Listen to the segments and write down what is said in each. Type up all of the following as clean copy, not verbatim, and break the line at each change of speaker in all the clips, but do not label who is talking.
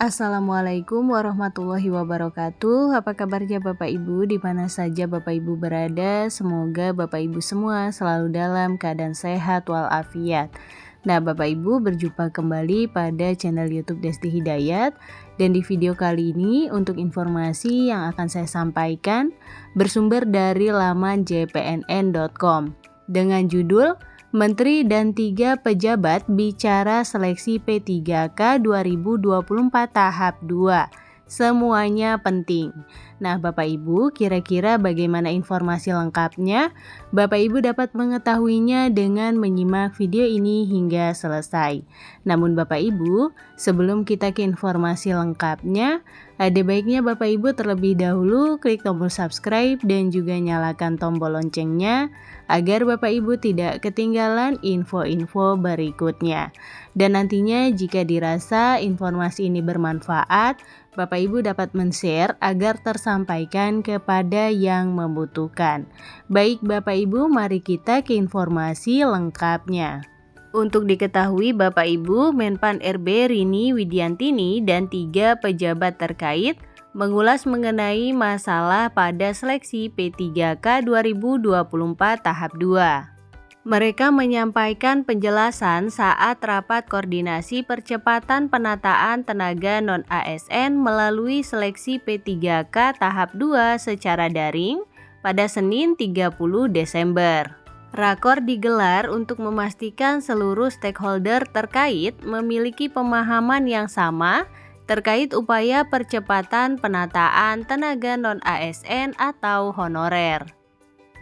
Assalamualaikum warahmatullahi wabarakatuh. Apa kabarnya Bapak Ibu di mana saja Bapak Ibu berada? Semoga Bapak Ibu semua selalu dalam keadaan sehat walafiat. Nah, Bapak Ibu berjumpa kembali pada channel YouTube Desti Hidayat, dan di video kali ini untuk informasi yang akan saya sampaikan bersumber dari laman jpnn.com dengan judul Menteri dan 3 pejabat bicara seleksi P3K 2024 tahap 2. Semuanya penting. Nah, Bapak Ibu, kira-kira bagaimana informasi lengkapnya? Bapak Ibu dapat mengetahuinya dengan menyimak video ini hingga selesai. Namun Bapak Ibu, sebelum kita ke informasi lengkapnya, ada baiknya Bapak Ibu terlebih dahulu klik tombol subscribe dan juga nyalakan tombol loncengnya agar Bapak Ibu tidak ketinggalan info-info berikutnya. Dan nantinya jika dirasa informasi ini bermanfaat, Bapak Ibu dapat men-share agar tersampaikan kepada yang membutuhkan. Baik Bapak Ibu, mari kita ke informasi lengkapnya. Untuk diketahui Bapak Ibu, Menpan RB Rini Widiantini dan 3 pejabat terkait mengulas mengenai masalah pada seleksi P3K 2024 tahap 2. Mereka menyampaikan penjelasan saat rapat koordinasi percepatan penataan tenaga non-ASN melalui seleksi P3K tahap 2 secara daring pada Senin 30 Desember. Rakor digelar untuk memastikan seluruh stakeholder terkait memiliki pemahaman yang sama terkait upaya percepatan penataan tenaga non-ASN atau honorer.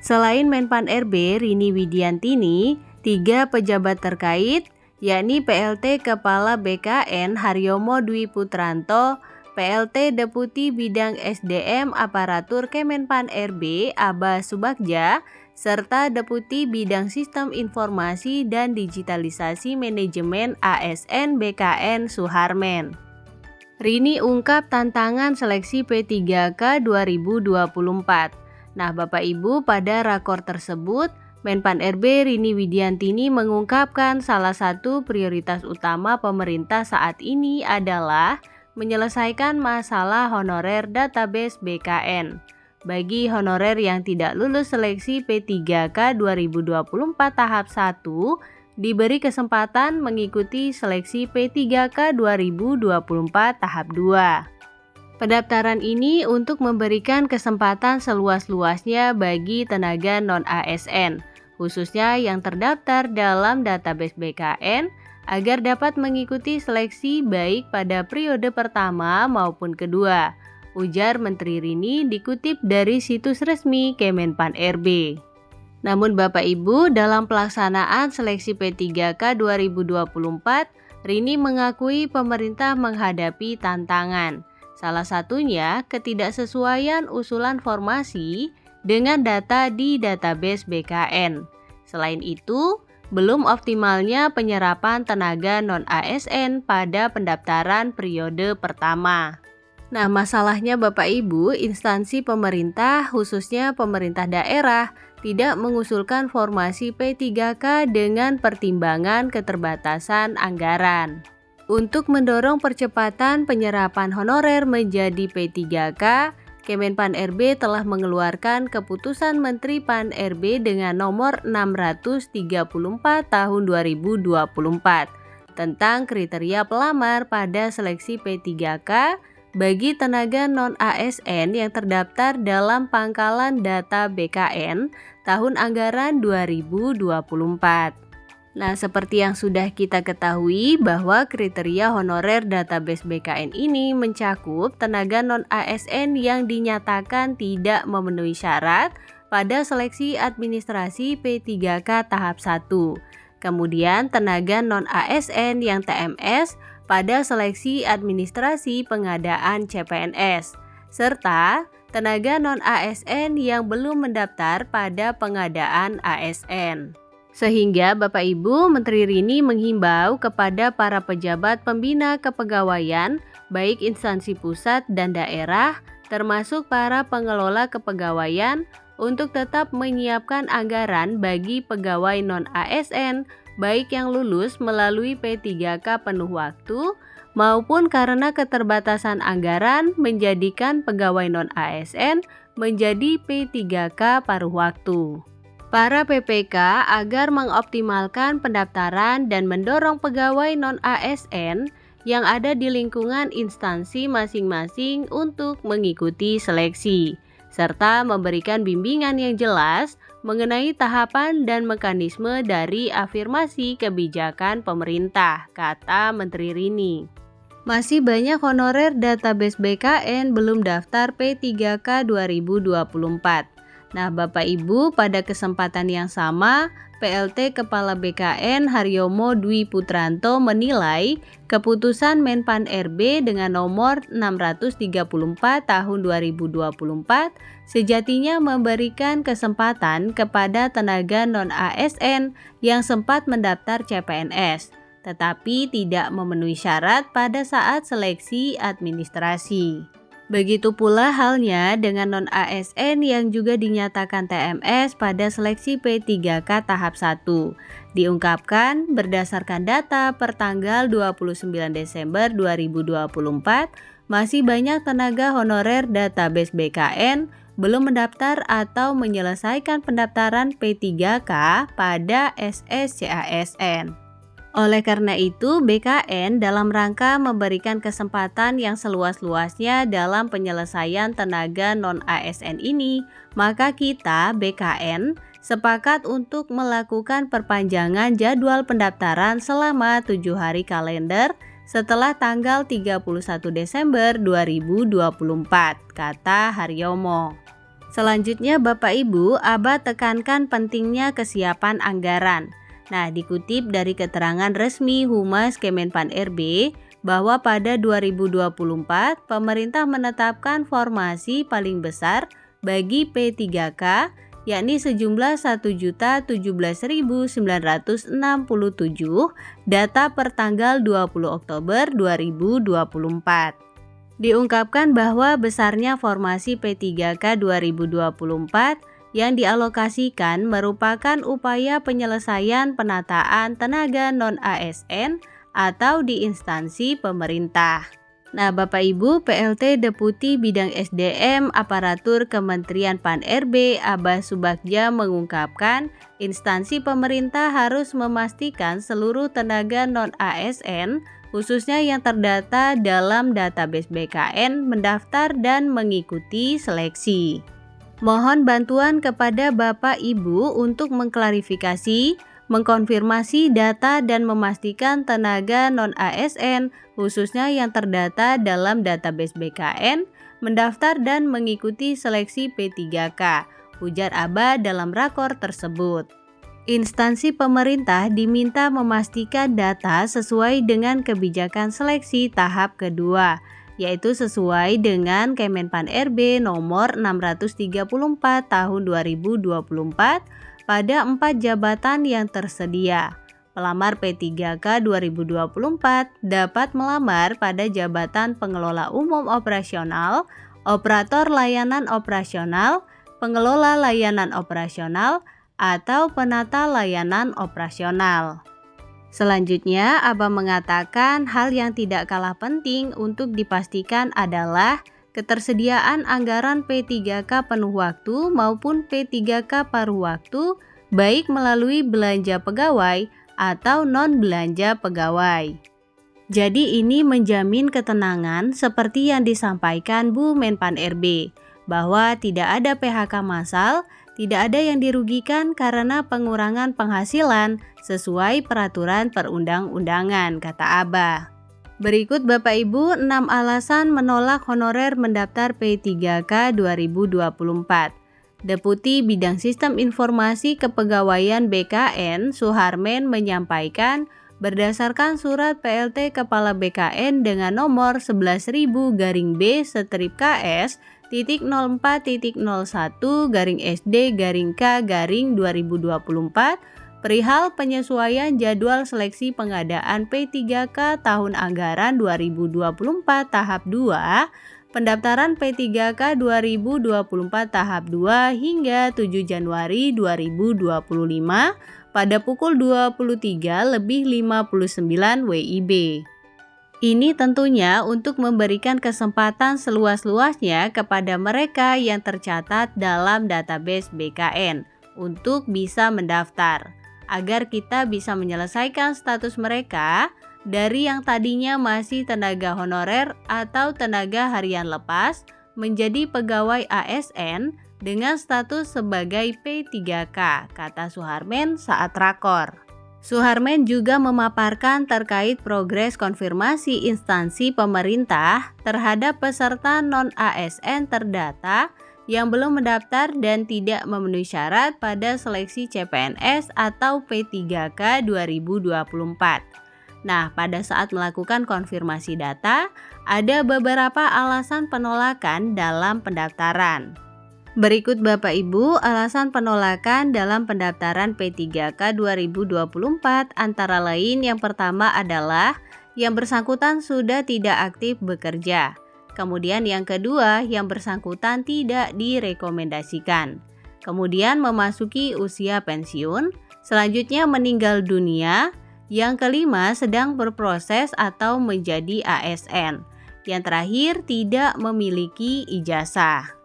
Selain Menpan RB Rini Widiantini, 3 pejabat terkait, yakni PLT Kepala BKN Haryomo Dwi Putranto, PLT Deputi Bidang SDM Aparatur Kemenpan RB Aba Subagja, serta Deputi Bidang Sistem Informasi dan Digitalisasi Manajemen ASN BKN Suharmen. Rini ungkap tantangan seleksi P3K 2024. Nah, Bapak Ibu, pada rakor tersebut, Menpan RB Rini Widiantini mengungkapkan salah satu prioritas utama pemerintah saat ini adalah menyelesaikan masalah honorer database BKN. Bagi honorer yang tidak lulus seleksi P3K 2024 tahap 1, diberi kesempatan mengikuti seleksi P3K 2024 tahap 2. Pendaftaran ini untuk memberikan kesempatan seluas-luasnya bagi tenaga non-ASN, khususnya yang terdaftar dalam database BKN, agar dapat mengikuti seleksi baik pada periode pertama maupun kedua, ujar Menteri Rini dikutip dari situs resmi Kemenpan RB. Namun Bapak Ibu, dalam pelaksanaan seleksi P3K 2024, Rini mengakui pemerintah menghadapi tantangan. Salah satunya ketidaksesuaian usulan formasi dengan data di database BKN. Selain itu, belum optimalnya penyerapan tenaga non-ASN pada pendaftaran periode pertama. Nah, masalahnya Bapak Ibu, instansi pemerintah khususnya pemerintah daerah tidak mengusulkan formasi P3K dengan pertimbangan keterbatasan anggaran. Untuk mendorong percepatan penyerapan honorer menjadi P3K, Kemenpan RB telah mengeluarkan keputusan Menteri Pan RB dengan nomor 634 tahun 2024 tentang kriteria pelamar pada seleksi P3K bagi tenaga non-ASN yang terdaftar dalam pangkalan data BKN tahun anggaran 2024. Nah, seperti yang sudah kita ketahui bahwa kriteria honorer database BKN ini mencakup tenaga non-ASN yang dinyatakan tidak memenuhi syarat pada seleksi administrasi P3K tahap 1. Kemudian tenaga non-ASN yang TMS pada seleksi administrasi pengadaan CPNS, serta tenaga non-ASN yang belum mendaftar pada pengadaan ASN. Sehingga Bapak Ibu, Menteri Rini menghimbau kepada para pejabat pembina kepegawaian, baik instansi pusat dan daerah, termasuk para pengelola kepegawaian, untuk tetap menyiapkan anggaran bagi pegawai non-ASN baik yang lulus melalui P3K penuh waktu maupun karena keterbatasan anggaran menjadikan pegawai non-ASN menjadi P3K paruh waktu. Para PPK agar mengoptimalkan pendaftaran dan mendorong pegawai non-ASN yang ada di lingkungan instansi masing-masing untuk mengikuti seleksi, serta memberikan bimbingan yang jelas mengenai tahapan dan mekanisme dari afirmasi kebijakan pemerintah, kata Menteri Rini. Masih banyak honorer database BKN belum daftar P3K 2024. Nah, Bapak Ibu, pada kesempatan yang sama, PLT Kepala BKN Haryomo Dwi Putranto menilai keputusan Menpan RB dengan nomor 634 tahun 2024 sejatinya memberikan kesempatan kepada tenaga non-ASN yang sempat mendaftar CPNS, tetapi tidak memenuhi syarat pada saat seleksi administrasi. Begitu pula halnya dengan non-ASN yang juga dinyatakan TMS pada seleksi P3K tahap 1. Diungkapkan berdasarkan data per tanggal 29 Desember 2024, masih banyak tenaga honorer database BKN belum mendaftar atau menyelesaikan pendaftaran P3K pada SSCASN. Oleh karena itu, BKN dalam rangka memberikan kesempatan yang seluas-luasnya dalam penyelesaian tenaga non-ASN ini, maka kita, BKN, sepakat untuk melakukan perpanjangan jadwal pendaftaran selama 7 hari kalender setelah tanggal 31 Desember 2024, kata Haryomo. Selanjutnya, Bapak Ibu, Abah tekankan pentingnya kesiapan anggaran. Nah, dikutip dari keterangan resmi Humas Kemenpan RB bahwa pada 2024 pemerintah menetapkan formasi paling besar bagi P3K yakni sejumlah 1.017.967 data per tanggal 20 Oktober 2024. Diungkapkan bahwa besarnya formasi P3K 2024 yang dialokasikan merupakan upaya penyelesaian penataan tenaga non-ASN atau di instansi pemerintah. Nah, Bapak Ibu, PLT Deputi Bidang SDM Aparatur Kementerian Pan RB Abah Subagja mengungkapkan instansi pemerintah harus memastikan seluruh tenaga non-ASN khususnya yang terdata dalam database BKN mendaftar dan mengikuti seleksi. Mohon bantuan kepada Bapak Ibu untuk mengklarifikasi, mengkonfirmasi data dan memastikan tenaga non-ASN khususnya yang terdata dalam database BKN mendaftar dan mengikuti seleksi P3K, ujar Abah dalam rakor tersebut. Instansi pemerintah diminta memastikan data sesuai dengan kebijakan seleksi tahap kedua, yaitu sesuai dengan Kemenpan RB nomor 634 tahun 2024 pada 4 jabatan yang tersedia. Pelamar P3K 2024 dapat melamar pada jabatan pengelola umum operasional, operator layanan operasional, pengelola layanan operasional, atau penata layanan operasional. Selanjutnya, Abah mengatakan hal yang tidak kalah penting untuk dipastikan adalah ketersediaan anggaran P3K penuh waktu maupun P3K paruh waktu, baik melalui belanja pegawai atau non-belanja pegawai. Jadi ini menjamin ketenangan seperti yang disampaikan Bu Menpan RB, bahwa tidak ada PHK massal, tidak ada yang dirugikan karena pengurangan penghasilan sesuai peraturan perundang-undangan, kata Abah. Berikut Bapak Ibu 6 alasan menolak honorer mendaftar P3K 2024. Deputi Bidang Sistem Informasi Kepegawaian BKN Suharmen menyampaikan berdasarkan surat PLT Kepala BKN dengan nomor 11.000-B/KS titik 04.01-SD-K-2024 perihal penyesuaian jadwal seleksi pengadaan P3K tahun anggaran 2024 tahap 2, pendaftaran P3K 2024 tahap 2 hingga 7 Januari 2025 pada pukul 23:59 WIB. Ini tentunya untuk memberikan kesempatan seluas-luasnya kepada mereka yang tercatat dalam database BKN untuk bisa mendaftar, agar kita bisa menyelesaikan status mereka dari yang tadinya masih tenaga honorer atau tenaga harian lepas menjadi pegawai ASN dengan status sebagai P3K, kata Suharmen saat rakor. Suharmen juga memaparkan terkait progres konfirmasi instansi pemerintah terhadap peserta non-ASN terdata yang belum mendaftar dan tidak memenuhi syarat pada seleksi CPNS atau P3K 2024. Nah, pada saat melakukan konfirmasi data, ada beberapa alasan penolakan dalam pendaftaran. Berikut Bapak Ibu alasan penolakan dalam pendaftaran P3K 2024, antara lain yang pertama adalah yang bersangkutan sudah tidak aktif bekerja. Kemudian yang kedua, yang bersangkutan tidak direkomendasikan. Kemudian memasuki usia pensiun, selanjutnya meninggal dunia. Yang kelima, sedang berproses atau menjadi ASN. Yang terakhir, tidak memiliki ijazah.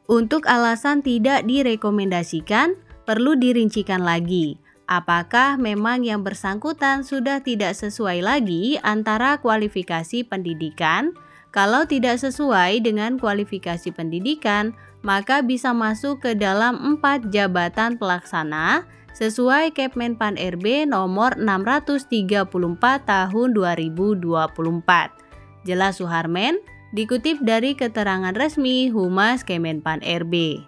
Untuk alasan tidak direkomendasikan, perlu dirincikan lagi. Apakah memang yang bersangkutan sudah tidak sesuai lagi antara kualifikasi pendidikan? Kalau tidak sesuai dengan kualifikasi pendidikan, maka bisa masuk ke dalam 4 jabatan pelaksana sesuai Kepmenpan RB nomor 634 tahun 2024. Jelas Suharmen, dikutip dari keterangan resmi Humas Kemenpan RB.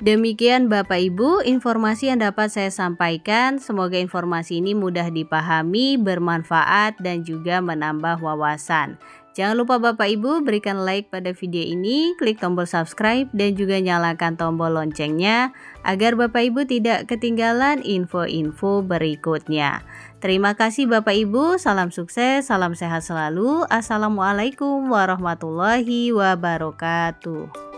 Demikian Bapak Ibu informasi yang dapat saya sampaikan. Semoga informasi ini mudah dipahami, bermanfaat, dan juga menambah wawasan. Jangan lupa Bapak Ibu berikan like pada video ini, klik tombol subscribe, dan juga nyalakan tombol loncengnya agar Bapak Ibu tidak ketinggalan info-info berikutnya. Terima kasih Bapak Ibu, salam sukses, salam sehat selalu. Assalamualaikum warahmatullahi wabarakatuh.